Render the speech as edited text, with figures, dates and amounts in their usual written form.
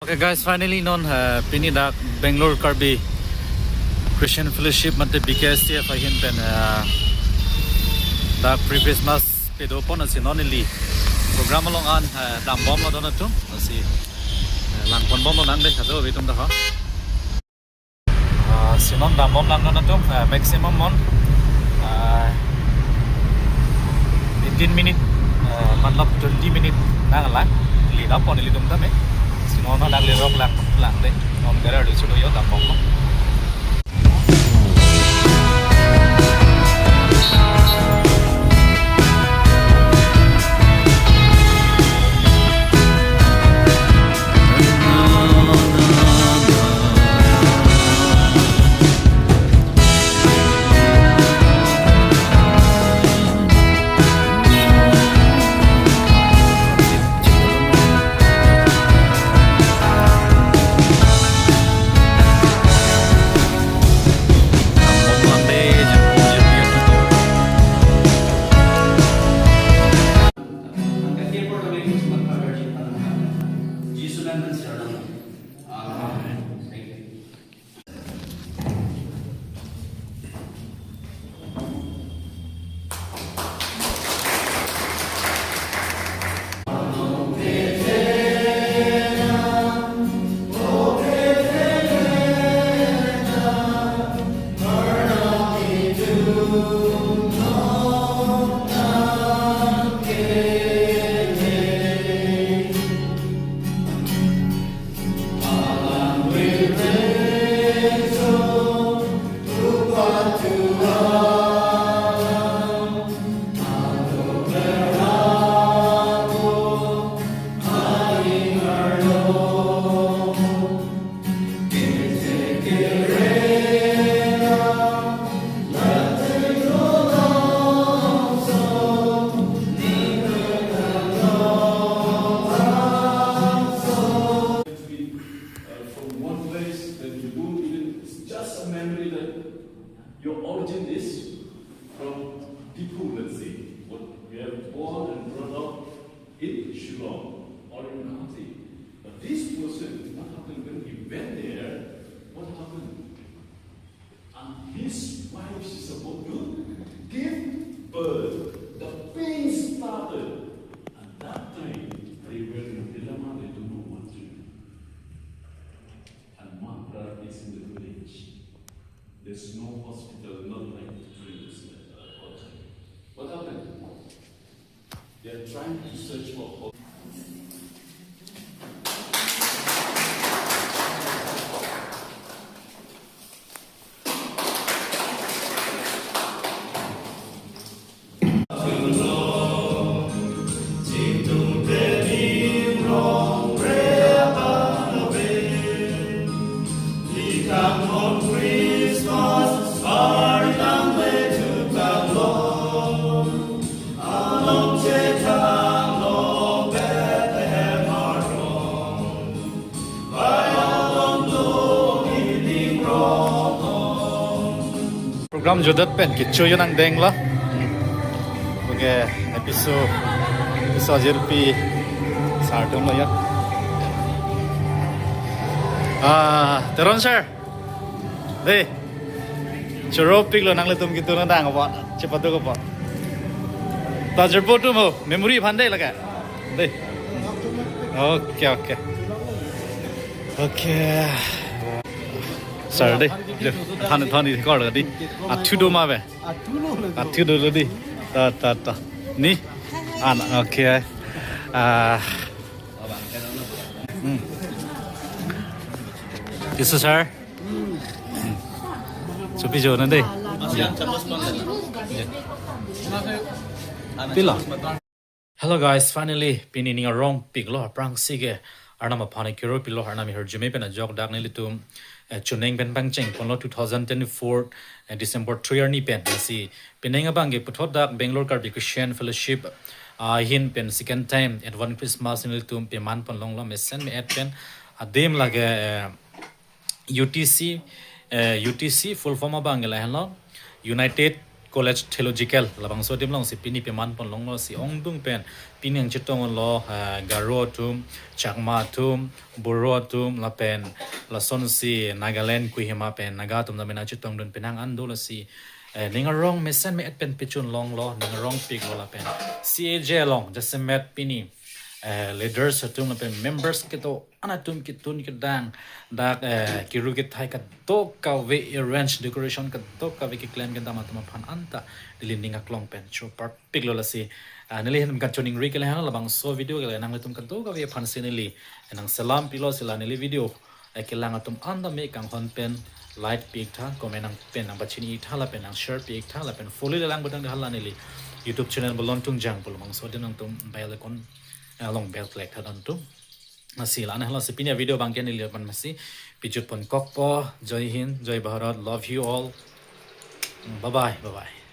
Okay guys, finally non Pini Bangalore Karbi Christian Fellowship mante BKCF Ahin pen the pre-Christmas pedo pon asi non li program long an dam bom lo don tum asi lang pon bom nang de khado betum da ha sinon dam bom lang don tum maximum mon 15 minute matlab 20 minute nang lang li da pon li dum da me nó đang liên rong lặng đấy nó cái đó được số đôi gió tạm bóng lắm. Your origin is from Dipu, let's say. What we are born and brought up in Shillong or in County. But this person, what happened when he went there? What happened? And his wife is supposed to give birth. The pain started. At that time, they were in a dilemma, they don't know what to do. And Matra is in the village. There's no hospital, not like previous time. What happened? They are trying to search for hope. Program jodat pen kichu yo nang deng lo. Okay, episode jerpi sartum lo ya. Teron sir. Deh. Choro pig lo nang le tum gitu na dang apa? Cepat tu apa? Ta jerpo tu mo memory pandai lah kan? Deh. Okay. Sir deh. Thani kor di. Atu do ma be. Atu do di. Ta. Ni. Okay. This is sir. Supi jo na deh. Pila. Hello guys, finally Pini ning wrong pig lo prang sige. Arnam apane kiro pilo arnam her jume pen a jog dak ni litum chuneng pen bang cheng ponlo 2024 December 3 ni pen si peneng abang ge puthot dak Bangalore Karbi Christian Fellowship Ahin pen second time at one Christmas in litum pe man pon long lo mesen me at pen adem lage UTC full form abang la hello United College Theological labang so dim long si pini pe man pon long lo si ong dung pen pini ang chitong lo garo tum chakma tum buro tum la pen la son si Nagaland kuihima pen naga tum na mena chitong dun penang ando la si ningarong mesen me et pen pichun long lo ningarong pig lo la pen CAJ long just met pini leaders atum na pen members kito anatum kitun kidang dak kiru kit thai ka to ka ve arrange decoration ka to ka ve ki claim kan dama tama phan anta dilinding a klong pen cho part pig lo la si nili hen kan choning ri kele han labang so video kele nang letum kan to ka ve phan sinili nang salam pilo sila nili video kelang atum anda me kang hon pen light pig tha comment nang pen nang bachini tha la pen nang share pig tha la pen follow le lang budang de hala nili YouTube channel bolon tung jang bolong so din nang tum bel kon long bell click tha dan tum masih lah, nah sepinnya video bangkian dilihat masih pijut pon kokpo, joy hind, joy Bharat, love you all, bye bye.